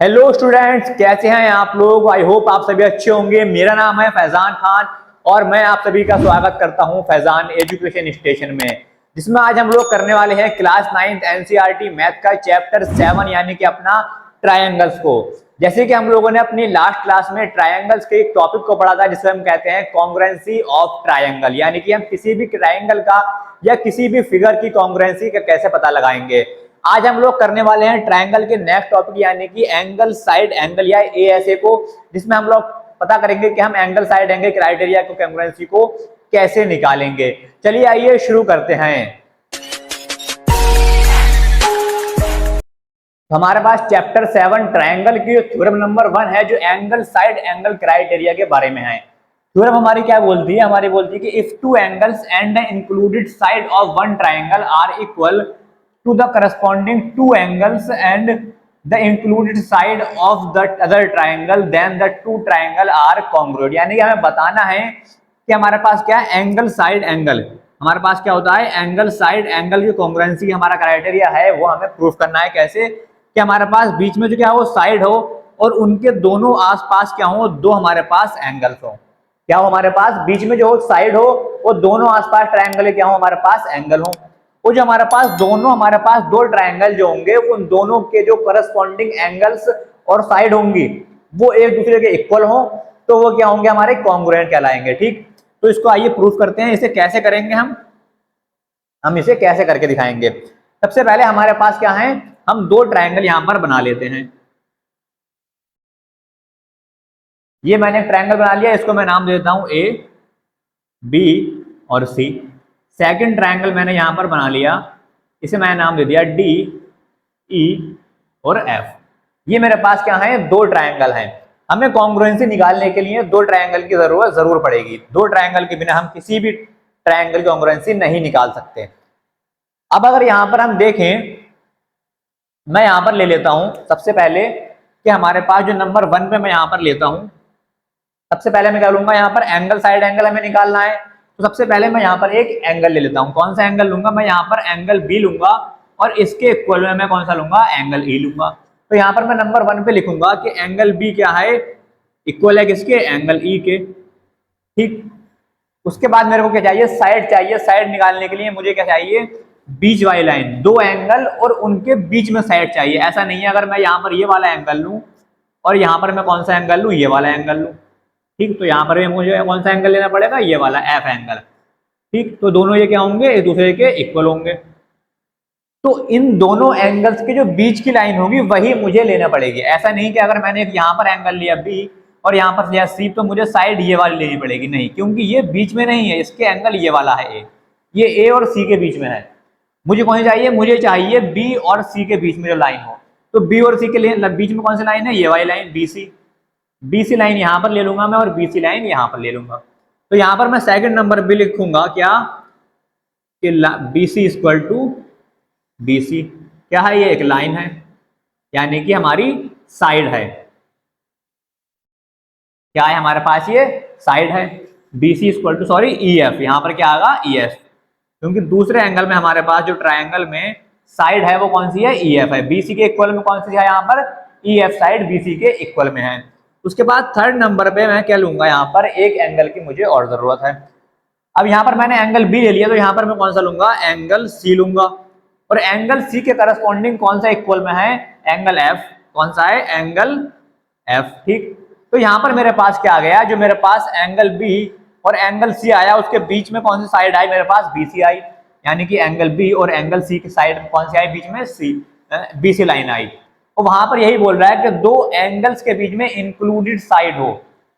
Hello students, कैसे हैं आप लोग। आई होप आप सभी अच्छे होंगे। मेरा नाम है फैजान खान और मैं आप सभी का स्वागत करता हूं फैजान एजुकेशन स्टेशन में, जिसमें आज हम लोग करने वाले हैं क्लास 9th एनसीईआरटी मैथ का चैप्टर 7 यानी कि अपना ट्रायंगल्स को। जैसे कि हम लोगों ने अपनी लास्ट क्लास में ट्रायंगल्स के एक टॉपिक को पढ़ा था जिसमें हम कहते हैं कॉन्ग्रुएंसी ऑफ ट्रायंगल, यानी कि हम किसी भी ट्रायंगल का या किसी भी फिगर की कॉन्ग्रुएंसी का कैसे पता लगाएंगे। आज हम लोग करने वाले हैं ट्रायंगल के नेक्स्ट टॉपिक यानी कि एंगल साइड एंगल या एएसए को, जिसमें हम लोग पता करेंगे कि हम एंगल साइड एंगल क्राइटेरिया को कॉन्ग्रुएंसी को कैसे निकालेंगे। चलिए आइए शुरू करते हैं। तो हमारे पास चैप्टर 7 ट्रायंगल की थ्योरम नंबर 1 है जो एंगल साइड एंगल क्राइटेरिया के बारे में है। थ्योरम हमारी क्या बोलती है, हमारी बोलती है कि if two angles and the included side of one triangle are equal to the corresponding two angles and the included side of the other triangle then the two triangles are congruent. यानी कि हमें बताना है कि हमारे पास क्या है, angle side angle. हमारे पास क्या होता है, एंगल साइड एंगल की कॉन्ग्रुएंसी हमारा क्राइटेरिया है, वो हमें प्रूफ करना है। कैसे कि हमारे पास बीच में जो क्या हो साइड हो और उनके दोनों आसपास क्या हो, दो हमारे पास एंगल्स हो। क्या हो हमारे पास बीच में जो साइड हो वो दोनों आसपास ट्रायंगल क्या हो हमारे पास एंगल हो। वो जो हमारे पास दो ट्रायंगल जो होंगे उन दोनों के जो करस्पॉन्डिंग एंगल्स और साइड होंगी वो एक दूसरे के इक्वल हो, तो वो क्या होंगे, हमारे कॉन्ग्रुएंट कहलाएंगे। ठीक, तो इसको आइए प्रूफ करते हैं। इसे कैसे करेंगे हम इसे कैसे करके दिखाएंगे। सबसे पहले हमारे पास क्या है, हम दो ट्रायंगल यहां पर बना लेते हैं। ये मैंने ट्रायंगल बना लिया, इसको मैं नाम देता हूं ए बी और सी। सेकंड ट्रायंगल मैंने यहां पर बना लिया, इसे मैंने नाम दे दिया डी ई और एफ। ये मेरे पास क्या है, दो ट्रायंगल हैं। हमें कॉन्ग्रुएंसी निकालने के लिए दो ट्रायंगल की जरूरत जरूर पड़ेगी। दो ट्रायंगल के बिना हम किसी भी ट्रायंगल की कॉन्ग्रुएंसी नहीं निकाल सकते। अब अगर यहां पर हम देखें, मैं यहां पर ले लेता हूं सबसे पहले कि हमारे पास जो नंबर 1 पे मैं यहां पर लेता हूं। सबसे पहले मैं क्या लूंगा, यहाँ पर एंगल साइड एंगल हमें निकालना है। तो सबसे पहले मैं यहाँ पर एक एंगल ले लेता हूँ। कौन सा एंगल लूंगा, मैं यहाँ पर एंगल बी लूंगा और इसके इक्वल में मैं कौन सा लूंगा, एंगल ई लूंगा। तो यहाँ पर मैं नंबर 1 पे लिखूंगा कि एंगल बी क्या है, इक्वल है किसके, एंगल ई के। ठीक, उसके बाद मेरे को क्या चाहिए, साइड चाहिए। साइड निकालने के लिए मुझे क्या चाहिए, बीच वाली लाइन, दो एंगल और उनके बीच में साइड चाहिए। ऐसा नहीं है अगर मैं यहाँ पर ये वाला एंगल लूं और यहाँ पर मैं कौन सा एंगल लूं, ये वाला एंगल लूं। ठीक, तो यहाँ पर भी मुझे कौन सा एंगल लेना पड़ेगा, ये वाला एफ एंगल। ठीक, तो दोनों ये क्या होंगे, एक दूसरे के इक्वल होंगे। तो इन दोनों एंगल्स के जो बीच की लाइन होगी वही मुझे लेना पड़ेगी। ऐसा नहीं कि अगर मैंने यहाँ पर एंगल लिया बी और यहाँ पर लिया सी तो मुझे साइड ये वाली लेनी पड़ेगी, नहीं, क्योंकि ये बीच में नहीं है, इसके एंगल ये वाला है ए, ये ए और सी के बीच में है। मुझे कौन सी चाहिए, मुझे चाहिए बी और सी के बीच में जो लाइन हो। तो बी और सी के बीच में कौन सी लाइन है, ये वाली line B C. BC line यहां पर ले लूंगा मैं और बीसी लाइन यहां पर ले लूंगा। तो यहां पर मैं सेकंड नंबर भी लिखूंगा क्या, कि बीसी इक्वल टू बीसी क्या है, ये एक लाइन है यानी कि हमारी साइड है। क्या है हमारे पास, ये साइड है। BC equal to sorry E F, यहां पर क्या आएगा, ई एफ, क्योंकि दूसरे एंगल में हमारे पास जो ट्रायंगल में साइड है वो कौन सी है, ई एफ है। बीसी के इक्वल में कौन सी है यहाँ पर, ई एफ साइड बीसी के इक्वल में है। उसके बाद थर्ड नंबर पे मैं क्या लूंगा, यहाँ पर एक एंगल की मुझे और जरूरत है। अब यहाँ पर मैंने एंगल बी ले लिया तो यहाँ पर मैं कौन सा लूंगा, एंगल सी लूंगा। और एंगल सी के करस्पॉन्डिंग कौन सा इक्वल में है, एंगल एफ। कौन सा है, एंगल एफ। ठीक, तो यहाँ पर मेरे पास क्या आ गया, जो मेरे पास एंगल बी और एंगल सी आया उसके बीच में कौन सी साइड आई, मेरे पास बीसी आई। यानी कि एंगल बी और एंगल सी की साइड में कौन सी आई, बीच में सी, बीसी लाइन आई। और वहां पर यही बोल रहा है कि दो एंगल्स के बीच में इंक्लूडेड साइड हो।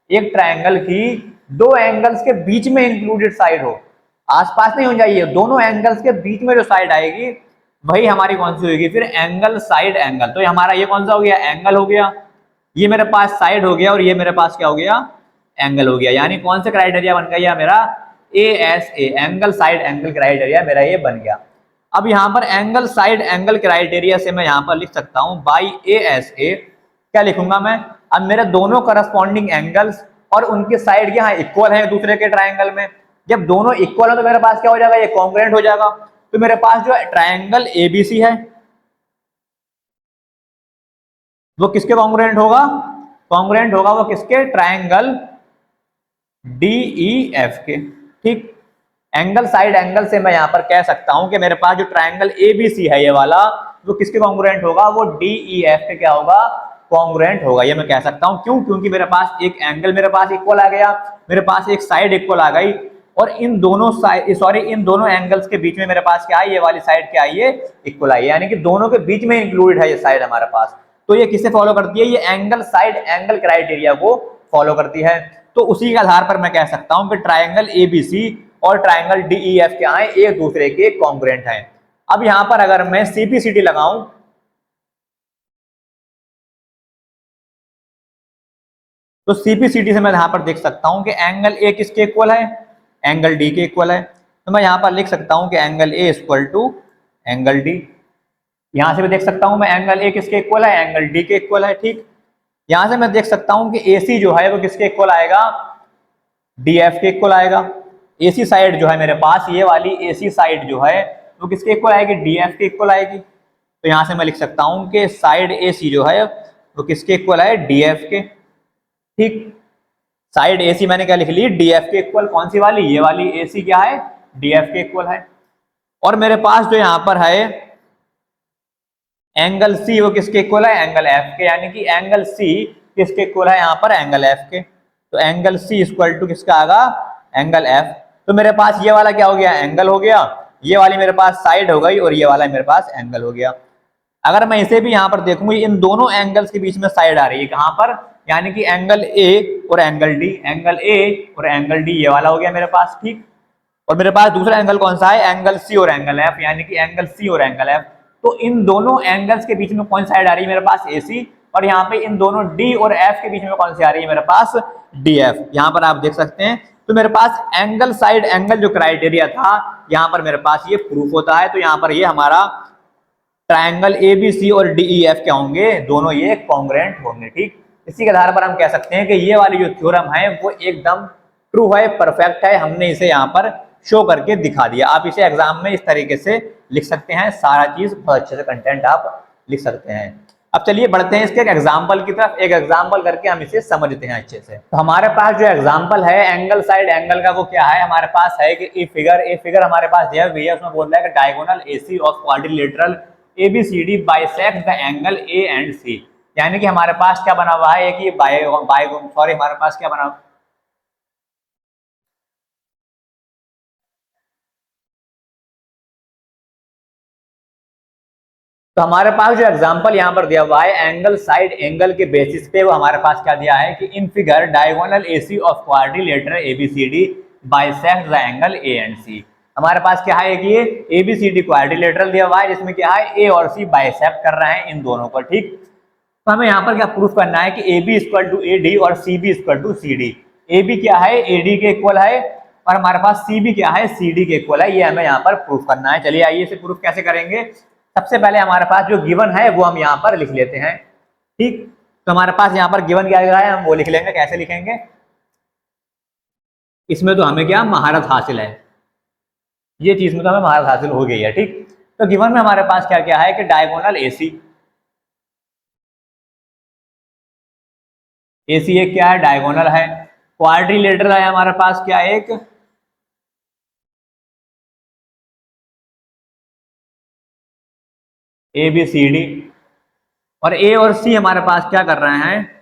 एक ट्रायंगल की दो एंगल्स के बीच में इंक्लूडेड साइड हो, आसपास नहीं हो जाइए, दोनों एंगल्स के बीच में जो साइड आएगी वही हमारी कौन सी होगी, फिर एंगल साइड एंगल। तो हमारा ये कौन सा हो गया, एंगल हो गया, ये मेरे पास साइड हो गया और ये मेरे पास क्या हो गया, एंगल हो गया। यानी कौन से क्राइटेरिया बन गया मेरा, A S A, angle side angle criteria मेरा ये बन गया। अब यहाँ पर एंगल साइड एंगल क्राइटेरिया से मैं यहाँ पर लिख सकता हूँ बाई ए एस ए। क्या लिखूंगा मैं, अब मेरे दोनों करस्पॉन्डिंग एंगल्स और उनके साइड यहाँ इक्वल है दूसरे के ट्रायंगल में। जब दोनों इक्वल है तो मेरे पास क्या हो जाएगा, ये कॉन्ग्रुएंट हो जाएगा। तो मेरे पास जो ट्रायंगल एबीसी है, वो किसके कॉन्ग्रुएंट होगा? कॉन्ग्रुएंट होगा वो किसके? ट्रायंगल DEF के। ठीक, एंगल साइड एंगल से मैं यहां पर कह सकता हूं कि मेरे पास जो ट्रायंगल ABC है ये वाला, वो किसके कॉन्ग्रुएंट होगा? वो DEF के क्या होगा? कॉन्ग्रुएंट होगा। ये मैं कह सकता हूं। क्यों? क्योंकि मेरे पास एक एंगल मेरे पास इक्वल आ गया, मेरे पास एक साइड इक्वल आ गई, और इन दोनों साइड इन दोनों एंगल्स के बीच में मेरे पास क्या है? ये वाली साइड क्या है? ये इक्वल आई, यानी कि दोनों के बीच में इंक्लूडेड है ये साइड हमारे पास। तो ये किसे फॉलो करती है? ये एंगल साइड एंगल क्राइटेरिया को फॉलो करती है। तो उसी के आधार पर मैं कह सकता हूं कि ट्रायंगल ABC और ट्रायंगल DEF क्या है? एक दूसरे के कॉन्ग्रुएंट हैं। अब यहां पर अगर मैं CPCD लगाऊं तो CPCD से मैं यहां पर देख सकता हूं कि एंगल A किसके इक्वल है? एंगल D के इक्वल है। तो मैं यहां पर लिख सकता हूं कि angle A equal to angle D। यहां से भी देख सकता हूं मैं एंगल A किसके इक्वल है? एंगल D के इक्वल है। ठीक, यहां से मैं देख सकता हूं कि AC जो है वो किसके इक्वल आएगा? DF के इक्वल आएगा। AC साइड जो है मेरे पास, ये वाली AC साइड जो है वो किसके इक्वल आएगी? DF के इक्वल आएगी। तो यहां से मैं लिख सकता हूं कि साइड AC जो है वो किसके इक्वल है? DF के। ठीक, साइड AC मैंने क्या लिख ली? DF के इक्वल। कौन सी वाली? ये वाली AC क्या है? DF के इक्वल है। और मेरे पास जो यहां पर है एंगल C, वो किसके इक्वल है? एंगल F के, यानी कि एंगल C किसके इक्वल है? यहां पर एंगल F के। तो एंगल C इक्वल टू किसका आएगा? Angle F। तो मेरे पास ये वाला क्या हो गया? एंगल हो गया, ये वाली मेरे पास साइड हो गई, और ये वाला मेरे पास एंगल हो गया। अगर मैं इसे भी यहां पर देखूंगी, इन दोनों एंगल्स के बीच में साइड आ रही है कहां पर? यानी कि एंगल A और एंगल D, एंगल A और एंगल D ये वाला हो गया मेरे पास। ठीक, और मेरे पास दूसरा एंगल कौन सा है? एंगल C और एंगल F, यानी कि एंगल C और एंगल F। तो इन दोनों एंगल्स के बीच में कौन साइड आ रही है मेरे पास? AC। और यहाँ पे इन दोनों D और F के बीच में कौन सी आ रही है मेरे पास? DF। यहाँ पर आप देख सकते हैं। तो मेरे पास एंगल साइड एंगल जो क्राइटेरिया था, यहाँ पर मेरे पास ये प्रूफ होता है। तो यहाँ पर ये हमारा ट्रायंगल ABC और DEF क्या होंगे? दोनों ये कॉन्ग्रुएंट होंगे। ठीक, इसी के आधार पर हम कह सकते हैं कि ये वाली जो थ्योरम है वो एकदम ट्रू है, परफेक्ट है। हमने इसे यहाँ पर शो करके दिखा दिया। आप इसे एग्जाम में इस तरीके से लिख सकते हैं, सारा चीज बहुत अच्छे से कंटेंट आप लिख सकते हैं। अब चलिए बढ़ते हैं इसके एक एग्जाम्पल की तरफ। एक एग्जाम्पल करके हम इसे समझते हैं अच्छे से। तो हमारे पास जो एग्जाम्पल है एंगल साइड एंगल का, वो क्या है? हमारे पास है कि ए फिगर हमारे पास दिया हुआ है, उसमें बोल रहा है कि diagonal AC of quadrilateral ABCD bisect the angle A and C। यानी कि हमारे पास क्या बना हुआ है? कि हमारे पास क्या बना, तो हमारे पास जो एग्जांपल यहाँ पर दिया हुआ है एंगल साइड एंगल के बेसिस पे, वो हमारे पास क्या दिया है? कि in figure diagonal AC of quadrilateral ABCD bisect the angle A and C। हमारे पास क्या है कि ये ABCD क्वाड्रिलेटरल दिया हुआ है, जिसमें क्या है? A और C बाइसेक्ट कर रहे हैं इन दोनों को। ठीक, तो हमें यहाँ पर क्या प्रूफ करना है? कि AB इक्वल टू AD और CB equal to CD। AB क्या है? AD के इक्वल है, और हमारे पास CB क्या है? CD के इक्वल है। ये हमें यहाँ पर प्रूफ करना है। चलिए आइए इसे प्रूफ कैसे करेंगे। सबसे पहले हमारे पास जो गिवन है वो हम यहाँ पर लिख लेते हैं। ठीक, तो हमारे पास यहाँ पर गिवन क्या है हम वो लिख लेंगे। कैसे लिखेंगे? इसमें तो हमें क्या महारत हासिल है, ये चीज में तो हमें महारत हासिल हो गई है। ठीक, तो गिवन में हमारे पास क्या क्या है? कि डायगोनल AC एक क्या है? डायगोनल है। क्वाड्रिलेटरल है हमारे पास क्या? एक ABCD। और A और C हमारे पास क्या कर रहे हैं?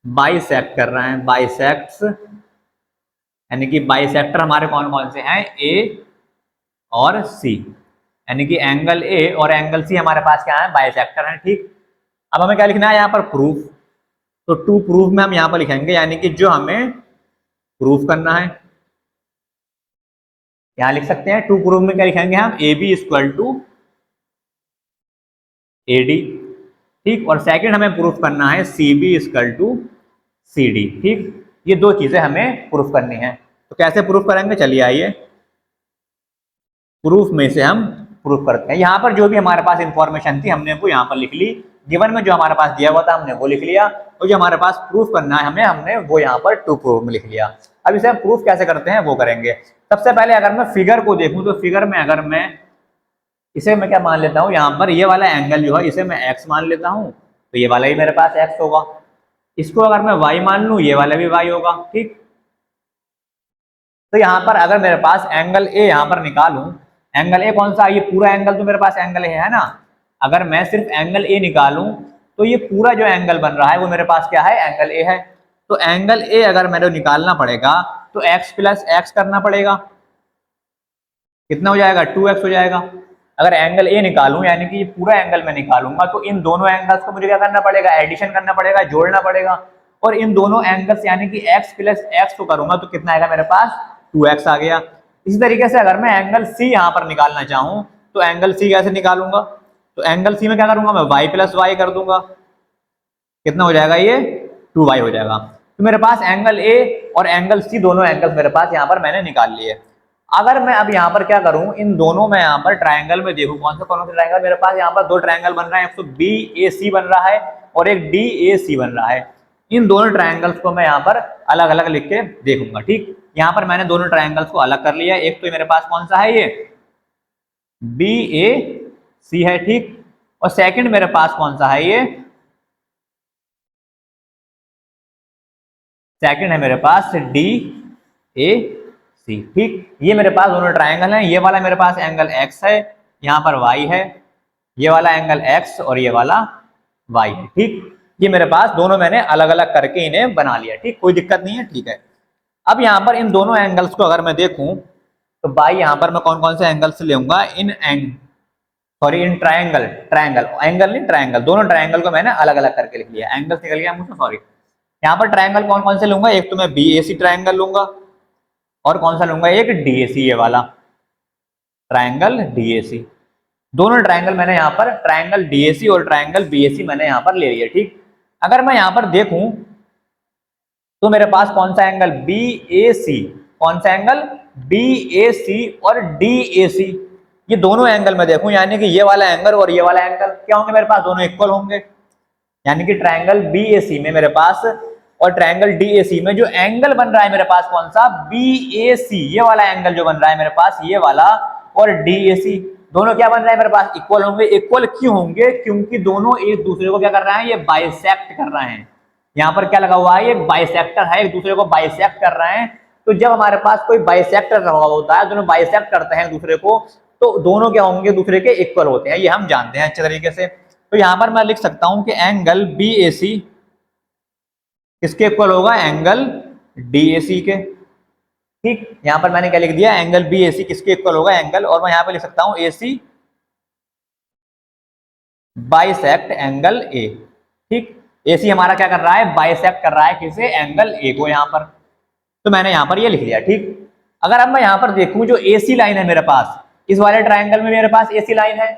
बाइसेक्ट कर रहे हैं, बाइसेक्ट्स। यानी कि बाइसेक्टर हमारे कौन कौन से हैं? A और C। यानी कि एंगल A और एंगल C हमारे पास क्या है? बाइसेक्टर हैं। ठीक, अब हमें क्या लिखना है यहाँ पर? प्रूफ। तो टू प्रूफ में हम यहाँ पर लिखेंगे, यानी कि जो हमें प्रूफ करना है। यहाँ लिख सकते हैं टू प्रूफ में क्या लिखेंगे हम? AB equal to AD। ठीक, और सेकंड हमें प्रूफ करना है CB इक्वल टू CD। ठीक, ये दो चीजें हमें प्रूफ करनी है। तो कैसे प्रूफ करेंगे? चलिए आइए प्रूफ में से हम प्रूफ करते हैं। यहाँ पर जो भी हमारे पास इंफॉर्मेशन थी हमने वो यहाँ पर लिख ली। गिवन में जो हमारे पास दिया हुआ था हमने वो लिख लिया, और जो हमारे पास प्रूफ करना है हमें, हमने वो यहाँ पर टू प्रूफ में लिख लिया। अब इसे हम प्रूफ कैसे करते हैं वो करेंगे। सबसे पहले अगर मैं फिगर को देखूं तो फिगर में अगर मैं इसे मैं क्या मान लेता हूँ? यहाँ पर ये वाला एंगल जो है इसे मैं x मान लेता हूँ। तो तो ये वाला ही मेरे पास x होगा। इसको अगर मैं y मान लूं, ये वाला भी y होगा। ठीक, तो यहाँ पर अगर मेरे पास एंगल ए यहाँ पर निकालूं, एंगल ए कौन सा, ये पूरा एंगल तो मेरे पास एंगल ए है ना। अगर मैं सिर्फ एंगल ए निकालूं तो ये पूरा जो एंगल बन रहा है वो मेरे पास क्या है, एंगल ए है। तो एंगल ए अगर मेरे निकालना पड़ेगा तो x प्लस एक्स करना पड़ेगा। कितना हो जाएगा, 2x हो जाएगा। अगर एंगल ए निकालूं यानी कि ये पूरा एंगल मैं निकालूंगा तो इन दोनों एंगल्स को मुझे क्या करना पड़ेगा, एडिशन करना पड़ेगा, जोड़ना पड़ेगा। और इन दोनों एंगल्स यानी कि x प्लस एक्स को करूंगा तो कितना आएगा मेरे पास, 2x आ गया। इसी तरीके से अगर मैं एंगल सी यहाँ पर निकालना चाहूँ तो एंगल सी कैसे निकालूंगा, तो एंगल सी में क्या करूंगा, मैं y प्लस वाई कर दूंगा। कितना हो जाएगा, ये 2y हो जाएगा। तो मेरे पास एंगल ए और एंगल सी दोनों एंगल्स मेरे पास यहाँ पर मैंने निकाल लिए। अगर मैं अब यहाँ पर क्या करूं, इन दोनों में यहाँ पर ट्रायंगल में देखूं कौन सा ट्रायंगल मेरे पास यहाँ पर दो ट्रायंगल बन रहे हैं, एक तो BAC बन रहा है और एक DAC बन रहा है। इन दोनों ट्रायंगल्स को मैं यहाँ पर अलग अलग लिख के देखूंगा। ठीक, यहाँ पर मैंने दोनों ट्रायंगल्स को अलग कर लिया। एक तो मेरे पास कौन सा है, ये BAC है। ठीक, और सेकंड मेरे पास कौन सा है, ये सेकंड है मेरे पास DAC। ठीक, ये मेरे पास दोनों ट्रायंगल हैं। ये वाला मेरे पास एंगल x है, यहाँ पर y है, ये वाला एंगल x और ये वाला y है। ठीक, ये मेरे पास दोनों मैंने अलग अलग करके इन्हें बना लिया। ठीक, कोई दिक्कत नहीं है। ठीक है, अब यहाँ पर इन दोनों एंगल्स को अगर मैं देखूं तो बाई यहाँ पर मैं कौन कौन से एंगल से लूंगा, इन ट्रायंगल एंगल नहीं ट्रायंगल, दोनों ट्रायंगल को मैंने अलग अलग करके लिख लिया। एंगल्स निकल गया मुझसे, सॉरी। यहाँ पर ट्रायंगल कौन कौन से लूंगा, एक तो मैं BAC ट्रायंगल लूंगा और कौन सा लूंगा, एक DAC, ये वाला ट्रायंगल DAC। दोनों ट्रायंगल मैंने यहाँ पर ट्रायंगल DAC और ट्रायंगल BAC मैंने यहाँ पर ले लिया। ठीक, अगर मैं यहाँ पर देखूं तो मेरे पास कौन सा एंगल BAC, कौन सा एंगल BAC और DAC, ये दोनों एंगल में देखूं यानी कि ये वाला एंगल और ये वाला एंगल क्या होंगे मेरे पास, दोनों इक्वल होंगे। यानी कि ट्रायंगल BAC में मेरे पास और ट्रायंगल DAC में जो एंगल बन रहा है मेरे पास कौन सा, BAC, ये वाला एंगल जो बन रहा है मेरे पास, ये वाला, और DAC दोनों क्या बन रहा है मेरे पास, इक्वल होंगे। इक्वल क्यों होंगे, क्योंकि दोनों एक दूसरे को क्या कर रहे हैं, ये बाइसेक्ट कर रहे हैं। यहाँ पर क्या लगा हुआ है, एक बाइसेक्टर है, एक दूसरे को बाइसेक्ट कर रहे हैं। तो जब हमारे पास कोई बाइसेक्टर लगा होता है, दोनों बाइसेक्ट करते हैं दूसरे को, तो दोनों क्या होंगे, दूसरे के इक्वल होते हैं, ये हम जानते हैं अच्छे तरीके से। तो यहाँ पर मैं लिख सकता हूं कि एंगल BAC किसके इक्वल होगा, एंगल DAC के। ठीक, यहाँ पर मैंने क्या लिख दिया, एंगल BAC किसके इक्वल होगा, एंगल, और मैं यहाँ पे लिख सकता हूं AC बाइसेक्ट एंगल A। ठीक, AC हमारा क्या कर रहा है, बाइसेक्ट कर रहा है किसे, एंगल A को यहाँ पर। तो मैंने यहाँ पर ये लिख दिया। ठीक, अगर अब मैं यहाँ पर देखूं जो AC लाइन है मेरे पास, इस वाले ट्रायंगल में मेरे पास AC लाइन है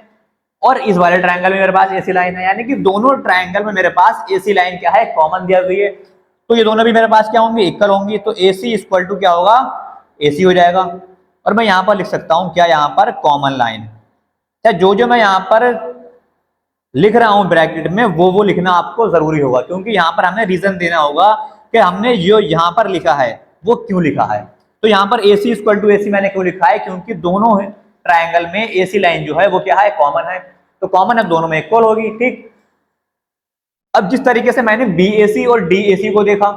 और इस वाले ट्रायंगल में मेरे पास AC लाइन है, यानी कि दोनों ट्रायंगल में मेरे पास AC लाइन क्या है, कॉमन दिया हुई है। तो ये दोनों भी मेरे पास क्या होंगे, इक्वल होंगी। तो AC इक्वल टू क्या होगा, AC हो जाएगा। और मैं यहाँ पर लिख सकता हूँ क्या, यहाँ पर कॉमन लाइन, क्या जो जो मैं यहाँ पर लिख रहा हूँ ब्रैकेट में वो लिखना आपको जरूरी होगा, क्योंकि यहाँ पर हमें रीजन देना होगा कि हमने जो यहाँ पर लिखा है वो क्यों लिखा है। तो यहाँ पर AC इक्वल टू AC मैंने क्यों लिखा है, क्योंकि दोनों ट्रायंगल में AC लाइन जो है वो क्या है, कॉमन है। तो कॉमन है, दोनों में इक्वल होगी। ठीक, अब जिस तरीके से मैंने BAC और DAC को देखा,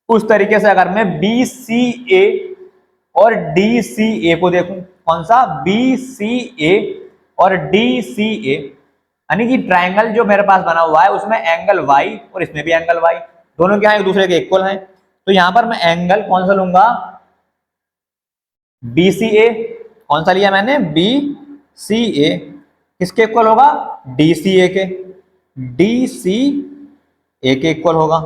उस तरीके से अगर मैं BCA और DCA को देखूं, कौन सा, BCA और DCA, यानी कि ट्रायंगल जो मेरे पास बना हुआ है उसमें एंगल Y और इसमें भी एंगल Y, दोनों क्या है, एक दूसरे के इक्वल हैं। तो यहां पर मैं एंगल कौन सा लूंगा, BCA, कौन सा लिया मैंने, BCA, किसके इक्वल होगा, DCA के, DCA के इक्वल होगा।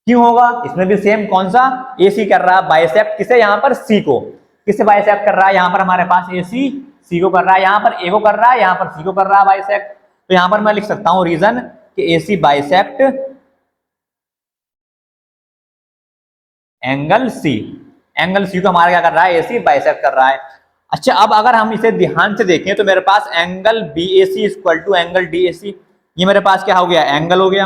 क्यों होगा, इसमें भी सेम, कौन सा, AC कर रहा है बाइसेक्ट किसे, यहाँ पर C को, किसे बाइसेक्ट कर रहा है, यहाँ पर हमारे पास AC C को कर रहा है, यहाँ पर A को कर रहा है, यहाँ पर C को कर रहा है बाइसेक्ट। तो यहाँ पर मैं लिख सकता हूँ रीजन कि AC bisect angle C, angle C को हमारा क्या कर रहा है, AC बाइसेक्ट कर रहा है। अच्छा, अब अगर हम इसे ध्यान से देखें तो मेरे पास angle BAC equal to angle DAC, ये मेरे पास क्या हो गया, एंगल हो गया।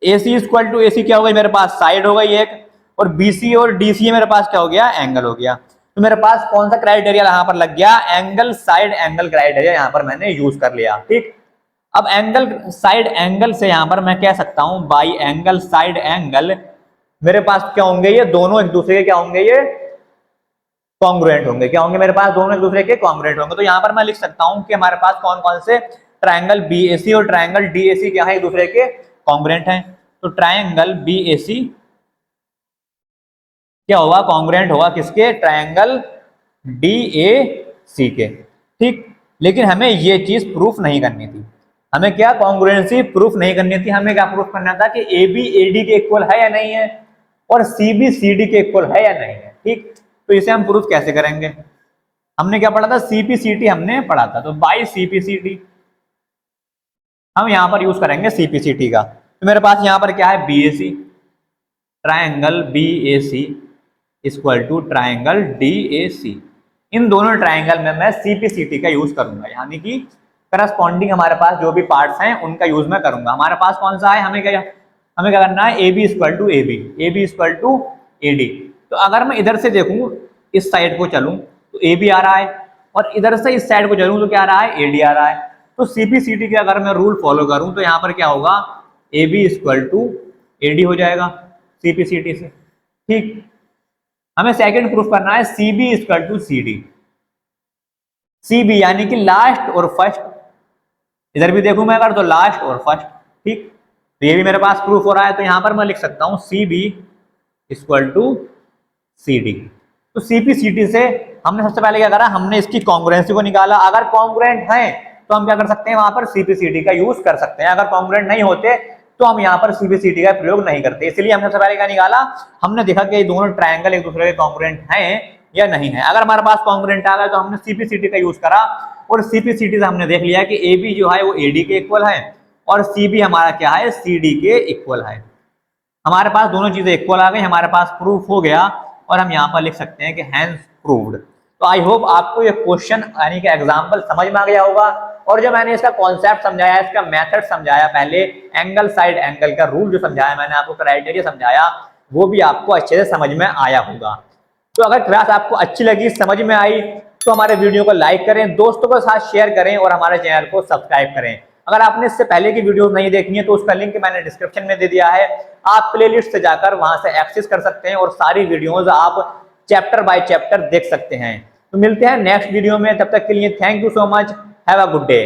AC इक्वल टू AC क्या हो गया, मेरे पास साइड हो गई एक, और BC और DCA मेरे पास क्या हो गया, एंगल हो गया। तो मेरे पास कौन सा क्राइटेरिया यहाँ पर लग गया, एंगल साइड एंगल क्राइटेरिया यहाँ पर मैंने यूज कर लिया। ठीक, अब एंगल साइड एंगल से यहां पर मैं कह सकता हूं बाई एंगल साइड एंगल, मेरे पास क्या होंगे, ये दोनों एक दूसरे के क्या होंगे, ये कॉन्ग्रुएंट होंगे। क्या होंगे मेरे पास, दोनों एक दूसरे के कॉन्ग्रुएंट होंगे। तो यहां पर मैं लिख सकता हूं कि हमारे पास कौन कौन से ट्राइंगल बीएसी और ट्राइंगल डीएसी क्या है, एक दूसरे के कॉन्ग्रुएंट हैं। तो ट्राइंगल बीएसी क्या होगा, कॉन्ग्रुएंट होगा किसके, ट्राइंगल डीएसी के। ठीक, लेकिन हमें ये चीज प्रूफ नहीं करनी थी, हमें क्या कॉन्ग्रुएंसी प्रूफ नहीं करनी थी, हमें क्या प्रूफ करना था कि ए बी ए डी के इक्वल है या नहीं है, और सी बी सी डी के इक्वल है या नहीं है। ठीक, तो इसे हम प्रूफ कैसे करेंगे, हमने क्या पढ़ा था, सीपीसीटी हमने पढ़ा था। तो बाई सीपीसीटी हम यहां पर यूज करेंगे सीपीसीटी का। तो मेरे पास यहां पर क्या है, बीएसी, ट्राइंगल बीएसी इक्वल टू ट्राइंगल डीएसी। इन दोनों ट्राइंगल में मैं सीपीसीटी का यूज करूंगा, यानी कि करस्पॉन्डिंग हमारे पास जो भी पार्ट्स हैं उनका यूज मैं करूंगा। हमारे पास कौन सा है, हमें क्या करना है, A B equal to A B, A B equal to A D. तो अगर मैं इधर से देखूं, इस साइड को चलूं तो ए बी आ रहा है, और इधर से इस साइड को चलूं तो क्या आ रहा है, ए डी आ रहा है। तो सीपीसीटी के अगर मैं रूल फॉलो करूं तो यहाँ पर क्या होगा, A B equal to A D हो जाएगा सीपीसीटी से। ठीक, हमें सेकंड प्रूफ करना है C B equal to C D, C B यानी कि लास्ट और फर्स्ट, इधर भी देखूं मैं अगर तो लास्ट और फर्स्ट। ठीक, तो ये भी मेरे पास प्रूफ हो रहा है। तो यहां पर मैं लिख सकता हूं C B equal to C D. तो सीपीसीटी से हमने सबसे पहले क्या करा, हमने इसकी कॉन्ग्रुएंसी को निकाला। अगर कॉन्ग्रुएंट है तो हम क्या कर सकते हैं, वहां पर सीपीसीटी का यूज कर सकते हैं। अगर कॉन्ग्रुएंट नहीं होते तो हम यहाँ पर सीपीसीटी का प्रयोग नहीं करते। इसलिए हमने सबसे पहले क्या निकाला, हमने देखा कि ये दोनों ट्रायंगल एक दूसरे के कॉन्ग्रुएंट हैं या नहीं है। अगर हमारे पास कॉन्ग्रुएंट आ गया तो हमने सीपीसीटी का यूज करा, और सीपीसीटी से हमने देख लिया कि ए बी जो है वो ए डी के इक्वल है, और सी बी हमारा क्या है, सी डी के इक्वल है। हमारे पास दोनों चीजें इक्वल आ गई, हमारे पास प्रूफ हो गया, और हम यहाँ पर लिख सकते हैं कि हैंस प्रूव्ड। तो आई होप आपको ये क्वेश्चन यानी कि एग्जाम्पल समझ में आ गया होगा, और जो मैंने इसका कॉन्सेप्ट समझाया, इसका मेथड समझाया, पहले एंगल साइड एंगल का रूल जो समझाया मैंने आपको, क्राइटेरिया समझाया, वो भी आपको अच्छे से समझ में आया होगा। तो अगर क्लास आपको अच्छी लगी, समझ में आई, तो हमारे वीडियो को लाइक करें, दोस्तों के साथ शेयर करें, और हमारे चैनल को सब्सक्राइब करें। अगर आपने इससे पहले की वीडियो नहीं देखनी है तो उसका लिंक मैंने डिस्क्रिप्शन में दे दिया है, आप प्लेलिस्ट से जाकर वहां से एक्सेस कर सकते हैं, और सारी वीडियोस आप चैप्टर बाय चैप्टर देख सकते हैं। तो मिलते हैं नेक्स्ट वीडियो में, तब तक के लिए thank you so much, have a good day.